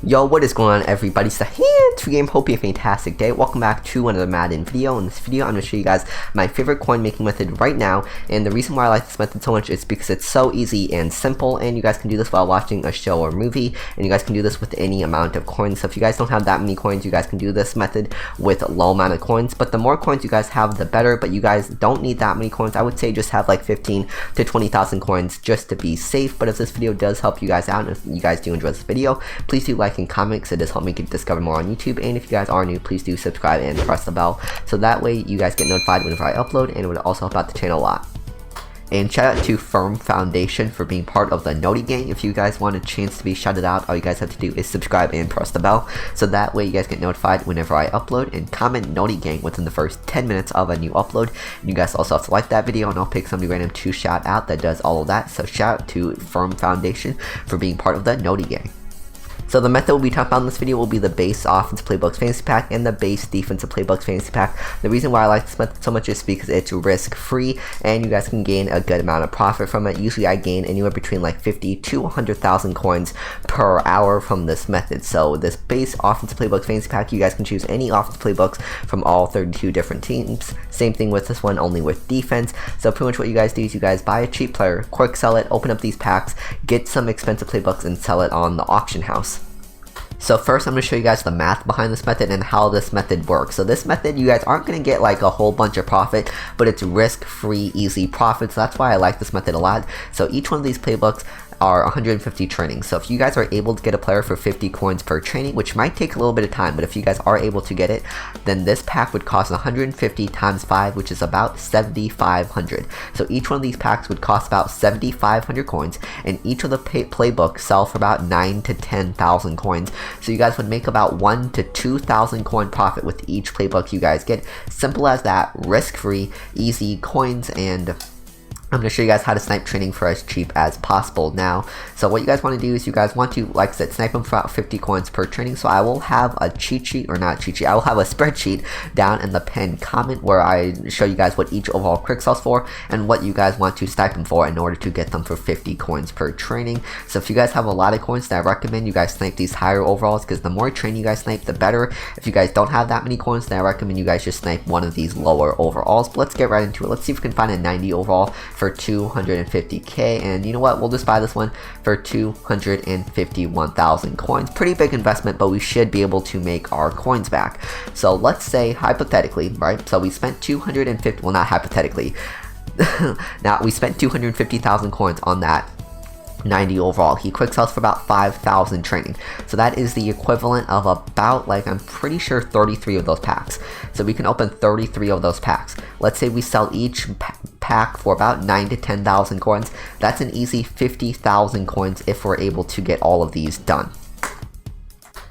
Yo, what is going on, everybody? It's the Hands Game. Hope you have a fantastic day. Welcome back to another Madden video. In this video, I'm going to show you guys my favorite coin making method right now. And the reason why I like this method so much is because it's so easy and simple, and you guys can do this while watching a show or movie, and you guys can do this with any amount of coins. So if you guys don't have that many coins, you guys can do this method with a low amount of coins. But the more coins you guys have, the better. But you guys don't need that many coins. I would say just have like 15 to 20,000 coins just to be safe. But if this video does help you guys out, and if you guys do enjoy this video, please do like and comment, because it does help me get discovered more on YouTube. And if you guys are new, please do subscribe and press the bell, so that way you guys get notified whenever I upload, and it would also help out the channel a lot. And shout out to Firm Foundation for being part of the Noti Gang. If you guys want a chance to be shouted out, all you guys have to do is subscribe and press the bell, so that way you guys get notified whenever I upload, and comment Noti Gang within the first 10 minutes of a new upload. And you guys also have to like that video, and I'll pick somebody random to shout out that does all of that. So shout out to Firm Foundation for being part of the Noti Gang. So the method we'll be talking about in this video will be the base offensive playbooks fantasy pack and the base defensive playbooks fantasy pack. The reason why I like this method so much is because it's risk free and you guys can gain a good amount of profit from it. Usually I gain anywhere between like 50 to 100,000 coins per hour from this method. So this base offensive playbooks fantasy pack, you guys can choose any offensive playbooks from all 32 different teams. Same thing with this one, only with defense. So pretty much what you guys do is you guys buy a cheap player, quick sell it, open up these packs, get some expensive playbooks, and sell it on the auction house. So first I'm going to show you guys the math behind this method and how this method works. So this method, you guys aren't going to get like a whole bunch of profit, but it's risk-free, easy profit. So that's why I like this method a lot. So each one of these playbooks are 150 trainings. So if you guys are able to get a player for 50 coins per training, which might take a little bit of time, but if you guys are able to get it, then this pack would cost 150 times 5, which is about 7,500. So each one of these packs would cost about 7,500 coins, and each of the playbooks sell for about 9 to 10,000 coins. So you guys would make about 1 to 2,000 coin profit with each playbook you guys get. Simple as that, risk-free, easy coins, and I'm going to show you guys how to snipe training for as cheap as possible now. So what you guys want to do is you guys want to, like I said, snipe them for about 50 coins per training. So I will have a cheat sheet, or not cheat sheet, I will have a spreadsheet down in the pinned comment where I show you guys what each overall quick sells for and what you guys want to snipe them for in order to get them for 50 coins per training. So if you guys have a lot of coins, then I recommend you guys snipe these higher overalls, because the more training you guys snipe, the better. If you guys don't have that many coins, then I recommend you guys just snipe one of these lower overalls. But let's get right into it. Let's see if we can find a 90 overall for 250k, and you know what, we'll just buy this one for 251,000 coins. Pretty big investment, but we should be able to make our coins back. So let's say hypothetically, right, so we spent 250, well, not hypothetically, now we spent 250,000 coins on that 90 overall. He quick sells for about 5,000 training. So that is the equivalent of about, like, I'm pretty sure 33 of those packs. So we can open 33 of those packs. Let's say we sell each pack for about 9 to 10,000 coins. That's an easy 50,000 coins if we're able to get all of these done.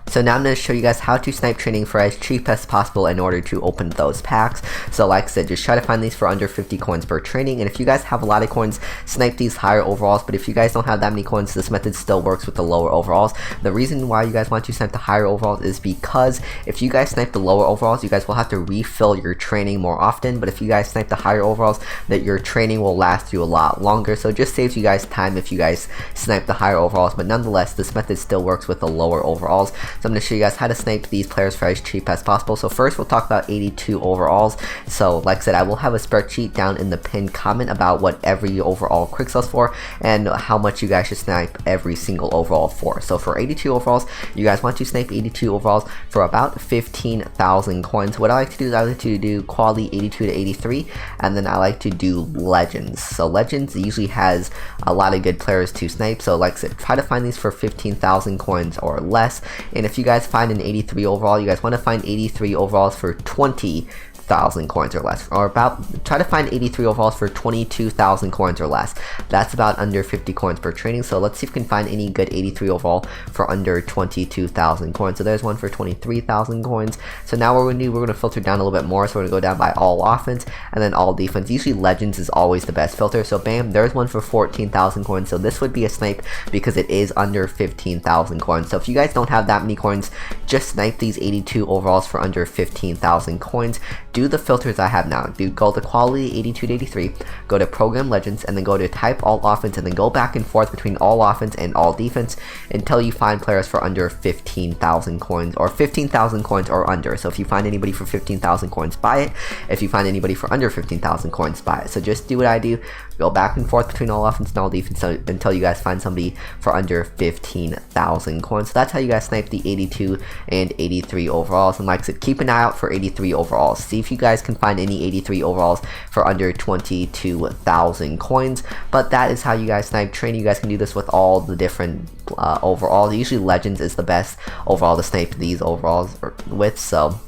So now I'm going to show you guys how to snipe training for as cheap as possible in order to open those packs. So like I said, just try to find these for under 50 coins per training. And if you guys have a lot of coins, snipe these higher overalls. But if you guys don't have that many coins, this method still works with the lower overalls. The reason why you guys want to snipe the higher overalls is because if you guys snipe the lower overalls, you guys will have to refill your training more often. But if you guys snipe the higher overalls, that your training will last you a lot longer. So it just saves you guys time if you guys snipe the higher overalls. But nonetheless, this method still works with the lower overalls. So I'm going to show you guys how to snipe these players for as cheap as possible. So first we'll talk about 82 overalls. So like I said, I will have a spreadsheet down in the pinned comment about what every overall quick sells for and how much you guys should snipe every single overall for. So for 82 overalls, you guys want to snipe 82 overalls for about 15,000 coins. What I like to do is I like to do quality 82 to 83, and then I like to do legends. So legends usually has a lot of good players to snipe. So like I said, try to find these for 15,000 coins or less. And if you guys find an 83 overall, you guys want to find 83 overalls for 20,000 coins or less, or about, try to find 83 overalls for 22,000 coins or less. That's about under 50 coins per training. So let's see if we can find any good 83 overall for under 22,000 coins. So there's one for 23,000 coins. So now what we're going to do, we're going to filter down a little bit more. So we're going to go down by all offense and then all defense. Usually legends is always the best filter. So bam, there's one for 14,000 coins. So this would be a snipe because it is under 15,000 coins. So if you guys don't have that many coins, just snipe these 82 overalls for under 15,000 coins. do the filters I have now. Go to quality 82 to 83, go to program legends, and then go to type all offense, and then go back and forth between all offense and all defense until you find players for under 15,000 coins, or 15,000 coins or under. So if you find anybody for 15,000 coins, buy it. If you find anybody for under 15,000 coins, buy it. So just do what I do, go back and forth between all offense and all defense until you guys find somebody for under 15,000 coins. So that's how you guys snipe the 82 and 83 overalls. And like I said, keep an eye out for 83 overalls. See if you guys can find any 83 overalls for under 22,000 coins. But that is how you guys snipe training. You guys can do this with all the different overalls. Usually Legends is the best overall to snipe these overalls with. So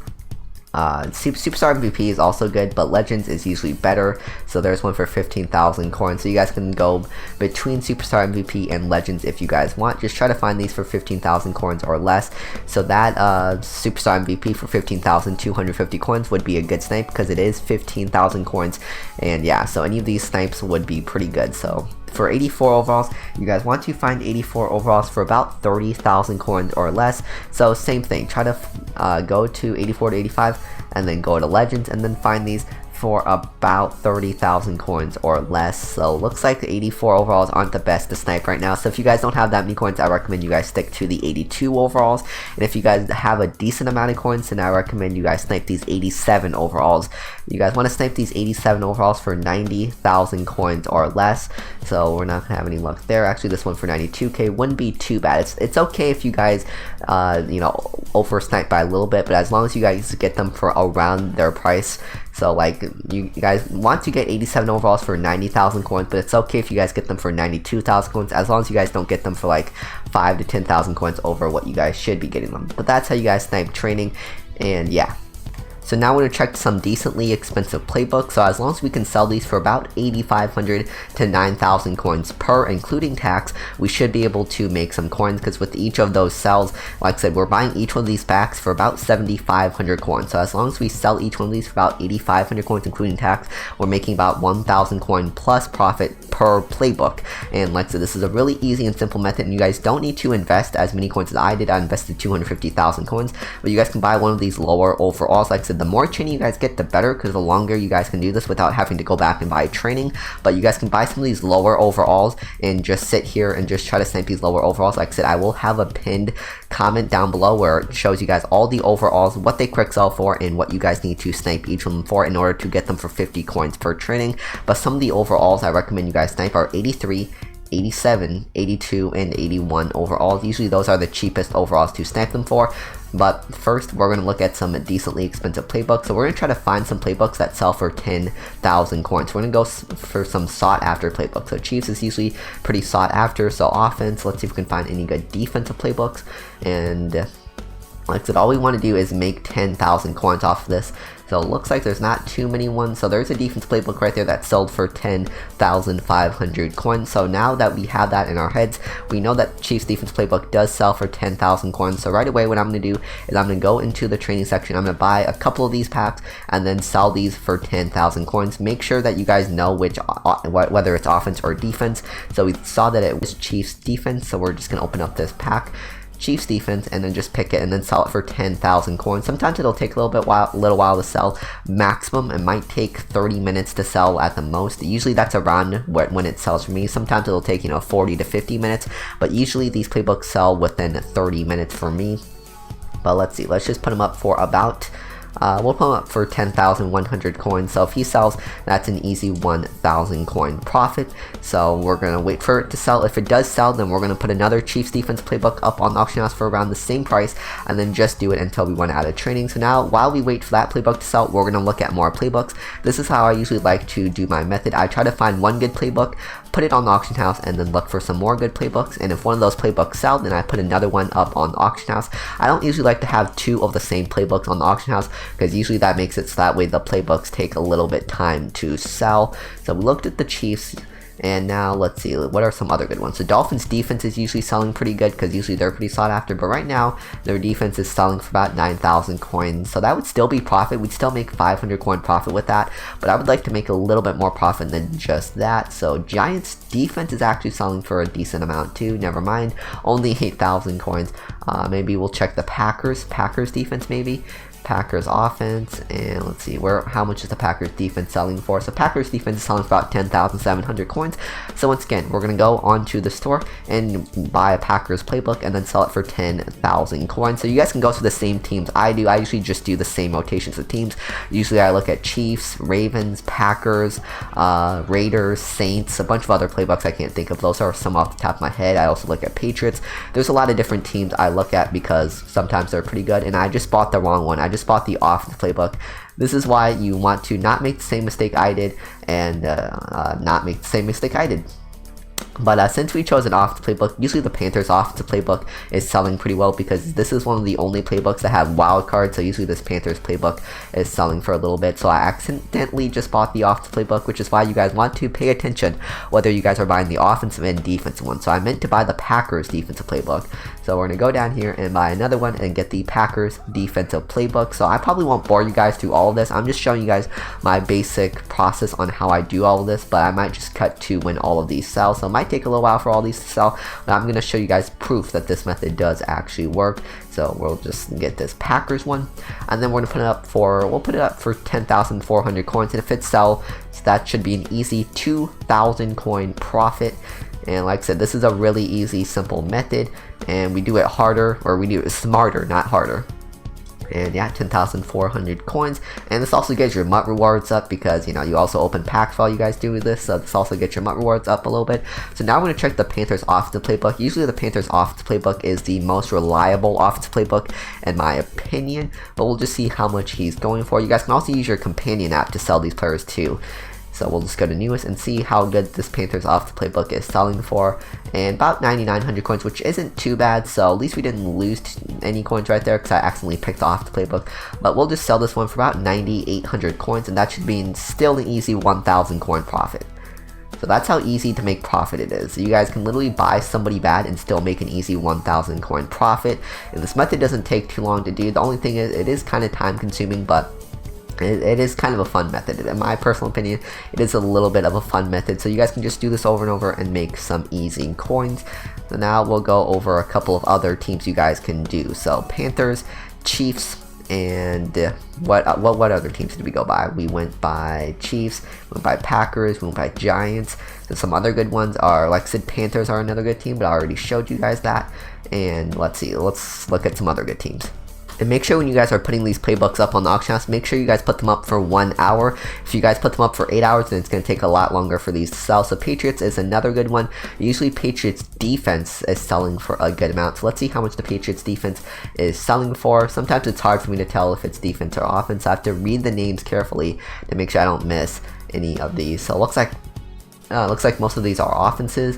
Superstar MVP is also good, but Legends is usually better. So there's one for 15,000 coins. So you guys can go between Superstar MVP and Legends if you guys want. Just try to find these for 15,000 coins or less. So that Superstar MVP for 15,250 coins would be a good snipe because it is 15,000 coins. And yeah, so any of these snipes would be pretty good. So for 84 overalls, you guys want to find 84 overalls for about 30,000 coins or less. So same thing, try to go to 84 to 85 and then go to Legends and then find these for about 30,000 coins or less. So looks like the 84 overalls aren't the best to snipe right now. So if you guys don't have that many coins, I recommend you guys stick to the 82 overalls. And if you guys have a decent amount of coins, then I recommend you guys snipe these 87 overalls. You guys want to snipe these 87 overalls for 90,000 coins or less. So we're not gonna have any luck there. Actually, this one for 92k wouldn't be too bad. It's okay if you guys you know, over snipe by a little bit, but as long as you guys get them for around their price. So like you guys want to get 87 overalls for 90,000 coins, but it's okay if you guys get them for 92,000 coins, as long as you guys don't get them for like 5 to 10,000 coins over what you guys should be getting them. But that's how you guys snipe training, and yeah. So now we're going to check some decently expensive playbooks. So as long as we can sell these for about 8,500 to 9,000 coins per, including tax, we should be able to make some coins, because with each of those sells, like I said, we're buying each one of these packs for about 7,500 coins. So as long as we sell each one of these for about 8,500 coins, including tax, we're making about 1,000 coin plus profit per playbook. And like I said, this is a really easy and simple method, and you guys don't need to invest as many coins as I did. I invested 250,000 coins, but you guys can buy one of these lower overalls. Like I said, the more training you guys get, the better, because the longer you guys can do this without having to go back and buy training. But you guys can buy some of these lower overalls and just sit here and just try to snipe these lower overalls. Like I said, I will have a pinned comment down below where it shows you guys all the overalls, what they quick sell for, and what you guys need to snipe each of them for in order to get them for 50 coins per training. But some of the overalls I recommend you guys snipe are 83, 87, 82, and 81 overalls. Usually those are the cheapest overalls to snipe them for. But first, we're going to look at some decently expensive playbooks. So we're going to try to find some playbooks that sell for 10,000 coins. We're going to go for some sought after playbooks. So Chiefs is usually pretty sought after. So offense, let's see if we can find any good defensive playbooks. And like I said, all we want to do is make 10,000 coins off of this. So it looks like there's not too many ones. So there's a defense playbook right there that sold for 10,500 coins. So now that we have that in our heads, we know that Chiefs defense playbook does sell for 10,000 coins. So right away, what I'm going to do is I'm going to go into the training section. I'm going to buy a couple of these packs and then sell these for 10,000 coins. Make sure that you guys know which whether it's offense or defense. So we saw that it was Chiefs defense. So we're just going to open up this pack, Chiefs defense, and then just pick it and then sell it for 10,000 coins. Sometimes it'll take a little while to sell. Maximum, it might take 30 minutes to sell at the most. Usually that's around when it sells for me. Sometimes it'll take 40 to 50 minutes, but usually these playbooks sell within 30 minutes for me. But let's see, let's just put them up for about we'll put him up for 10,100 coins. So if he sells, that's an easy 1,000 coin profit. So we're going to wait for it to sell. If it does sell, then we're going to put another Chiefs defense playbook up on the auction house for around the same price, and then just do it until we run out of training. So now, while we wait for that playbook to sell, we're going to look at more playbooks. This is how I usually like to do my method. I try to find one good playbook, put it on the auction house, and then look for some more good playbooks. And if one of those playbooks sell, then I put another one up on the auction house. I don't usually like to have two of the same playbooks on the auction house, because usually that makes it so that way the playbooks take a little bit time to sell. So we looked at the Chiefs, and now let's see, what are some other good ones? The Dolphins defense is usually selling pretty good, because usually they're pretty sought after, but right now their defense is selling for about 9,000 coins. So that would still be profit. We'd still make 500 coin profit with that, but I would like to make a little bit more profit than just that. So Giants defense is actually selling for a decent amount too. Never mind, only 8,000 coins. Maybe we'll check the Packers defense maybe. Packers offense, and let's see how much is the Packers defense selling for. So Packers defense is selling for about 10,700 coins. So once again, we're gonna go onto the store and buy a Packers playbook and then sell it for 10,000 coins. So you guys can go to the same teams I do. I usually just do the same rotations of teams. Usually I look at Chiefs, Ravens, Packers, Raiders, Saints, a bunch of other playbooks I can't think of. Those are some off the top of my head. I also look at Patriots. There's a lot of different teams I look at because sometimes they're pretty good, and I just bought the wrong one. I just bought the offense playbook. This is why you want to not make the same mistake I did, and not make the same mistake I did. But since we chose an offensive playbook, usually the Panthers offensive playbook is selling pretty well because this is one of the only playbooks that have wild cards. So usually this Panthers playbook is selling for a little bit. So I accidentally just bought the offensive playbook, which is why you guys want to pay attention whether you guys are buying the offensive and defensive one. So I meant to buy the Packers defensive playbook. So we're going to go down here and buy another one and get the Packers defensive playbook. So I probably won't bore you guys through all of this. I'm just showing you guys my basic process on how I do all of this, but I might just cut to when all of these sell. So it might take a little while for all these to sell, but I'm going to show you guys proof that this method does actually work. So we'll just get this Packers one, and then we're going to put it up for, we'll put it up for 10,400 coins, and if it sells, that should be an easy 2,000 coin profit. And like I said, this is a really easy, simple method, and we do it harder, or we do it smarter, not harder. And yeah, 10,400 coins, and this also gets your MUT rewards up because, you know, you also open packs while you guys do this, so this also gets your MUT rewards up a little bit. So now we're going to check the Panthers offensive playbook. Usually the Panthers offensive playbook is the most reliable offensive playbook in my opinion, but we'll just see how much he's going for. You guys can also use your companion app to sell these players too. So we'll just go to newest and see how good this Panthers offensive playbook is selling for, and about 9,900 coins, which isn't too bad. So at least we didn't lose any coins right there because I accidentally picked off the playbook. But we'll just sell this one for about 9,800 coins, and that should be still an easy 1,000 coin profit. So that's how easy to make profit it is. You guys can literally buy somebody bad and still make an easy 1,000 coin profit. And this method doesn't take too long to do. The only thing is it is kind of time consuming, but it is kind of a fun method. In my personal opinion, it is a little bit of a fun method, so you guys can just do this over and over and make some easy coins. So now we'll go over a couple of other teams you guys can do. So Panthers, Chiefs, and what other teams did we go by? We went by Chiefs, we went by Packers, we went by Giants. And some other good ones are, like I said, Panthers are another good team, but I already showed you guys that. And let's see, let's look at some other good teams. And make sure when you guys are putting these playbooks up on the auction house, make sure you guys put them up for 1 hour. If you guys put them up for 8 hours, then it's going to take a lot longer for these to sell. So Patriots is another good one. Usually Patriots defense is selling for a good amount. So let's see how much the Patriots defense is selling for. Sometimes it's hard for me to tell if it's defense or offense. I have to read the names carefully to make sure I don't miss any of these. So it looks like most of these are offenses.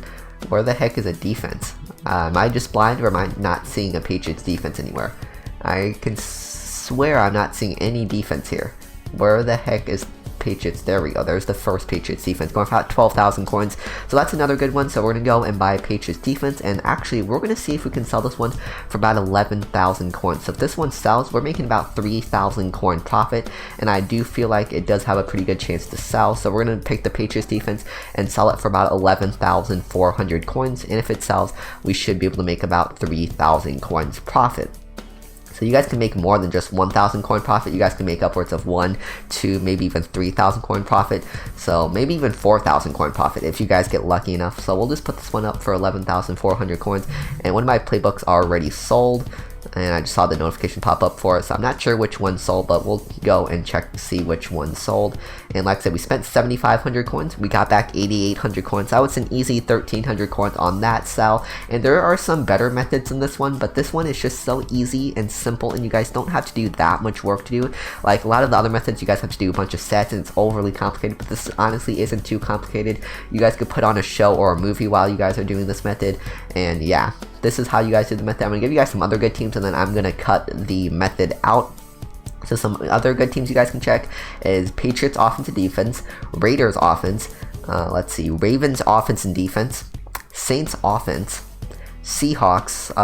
Where the heck is a defense? Am I just blind, or am I not seeing a Patriots defense anywhere? I can swear I'm not seeing any defense here. Where the heck is Patriots? There we go. There's the first Patriots defense going for about 12,000 coins. So that's another good one. So we're going to go and buy Patriots defense. And actually, we're going to see if we can sell this one for about 11,000 coins. So if this one sells, we're making about 3,000 coin profit. And I do feel like it does have a pretty good chance to sell. So we're going to pick the Patriots defense and sell it for about 11,400 coins. And if it sells, we should be able to make about 3,000 coins profit. So you guys can make more than just 1,000 coin profit. You guys can make upwards of 1, 2, maybe even 3,000 coin profit. So maybe even 4,000 coin profit if you guys get lucky enough. So we'll just put this one up for 11,400 coins. And one of my playbooks are already sold, and I just saw the notification pop up for it, so I'm not sure which one sold, but we'll go and check to see which one sold. And like I said, we spent 7,500 coins, we got back 8,800 coins. That was an easy 1,300 coins on that sell. And there are some better methods in this one, but this one is just so easy and simple, and you guys don't have to do that much work to do it. Like a lot of the other methods, you guys have to do a bunch of sets, and it's overly complicated, but this honestly isn't too complicated. You guys could put on a show or a movie while you guys are doing this method, and yeah, this is how you guys do the method. I'm going to give you guys some other good teams, and then I'm going to cut the method out. So some other good teams you guys can check is Patriots offense and defense, Raiders offense, let's see, Ravens offense and defense, Saints offense, Seahawks,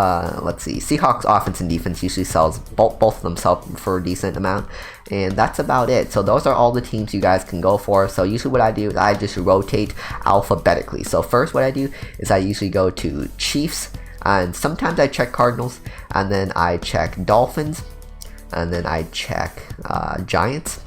let's see, Seahawks offense and defense usually sells, both of them sell for a decent amount, and that's about it. So those are all the teams you guys can go for. So usually what I do is I just rotate alphabetically. So first what I do is I usually go to Chiefs, and sometimes I check Cardinals, and then I check Dolphins, and then I check Giants,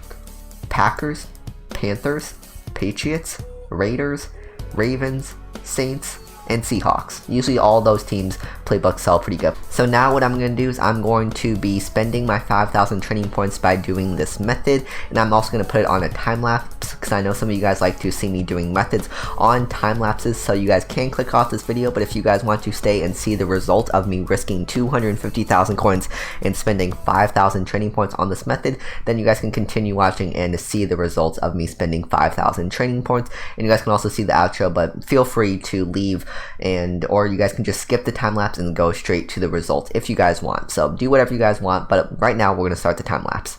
Packers, Panthers, Patriots, Raiders, Ravens, Saints, and Seahawks. Usually all those teams playbooks sell pretty good. So now what I'm going to do is I'm going to be spending my 5,000 training points by doing this method, and I'm also going to put it on a time lapse because I know some of you guys like to see me doing methods on time lapses, so you guys can click off this video. But if you guys want to stay and see the result of me risking 250,000 coins and spending 5,000 training points on this method, then you guys can continue watching and see the results of me spending 5,000 training points. And you guys can also see the outro, but feel free to leave or you guys can just skip the time lapse and go straight to the results if you guys want. So do whatever you guys want, but right now we're going to start the time lapse.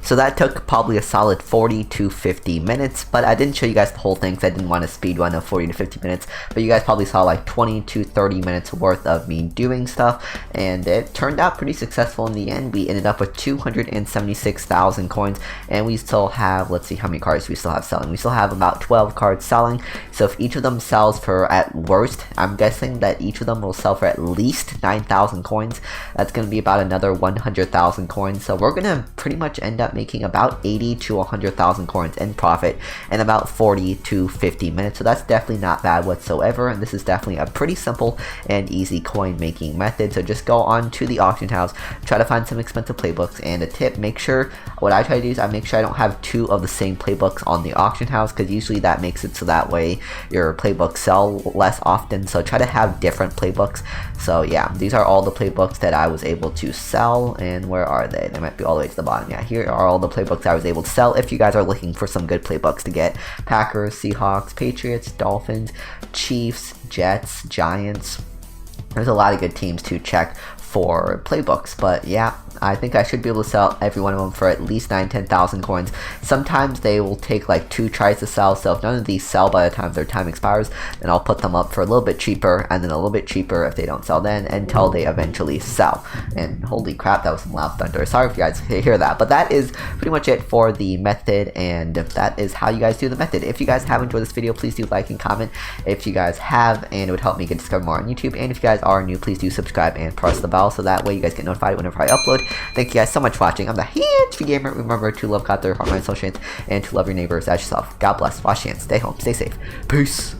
So that took probably a solid 40 to 50 minutes, but I didn't show you guys the whole thing because I didn't want to speed run of 40 to 50 minutes, but you guys probably saw like 20 to 30 minutes worth of me doing stuff, and it turned out pretty successful in the end. We ended up with 276,000 coins, and we still have, let's see how many cards we still have selling. We still have about 12 cards selling, so if each of them sells for, at worst, I'm guessing that each of them will sell for at least 9,000 coins. That's going to be about another 100,000 coins, so we're going to pretty much end up making about 80 to 100,000 coins in profit in about 40 to 50 minutes. So that's definitely not bad whatsoever, and this is definitely a pretty simple and easy coin making method. So just go on to the auction house, try to find some expensive playbooks, and a tip, make sure, what I try to do is I make sure I don't have two of the same playbooks on the auction house, because usually that makes it so that way your playbooks sell less often. So try to have different playbooks. So yeah, these are all the playbooks that I was able to sell, and where are they? They might be all the way to the bottom. Yeah, here are all the playbooks I was able to sell if you guys are looking for some good playbooks to get. Packers, Seahawks, Patriots, Dolphins, Chiefs, Jets, Giants. There's a lot of good teams to check for playbooks, but yeah, I think I should be able to sell every one of them for at least 10,000 coins. Sometimes they will take like 2 tries to sell, so if none of these sell by the time their time expires, then I'll put them up for a little bit cheaper, and then a little bit cheaper if they don't sell then, until they eventually sell. And holy crap, that was some loud thunder. Sorry if you guys hear that, but that is pretty much it for the method, and that is how you guys do the method. If you guys have enjoyed this video, please do like and comment if you guys have, and it would help me get discovered more on YouTube. And if you guys are new, please do subscribe and press the bell, so that way you guys get notified whenever I upload. Thank you guys so much for watching. I'm the Psn Gamer. Remember to love God, their heart, mind, soul, strength, and to love your neighbors as yourself. God bless. Wash your hands. Stay home. Stay safe. Peace.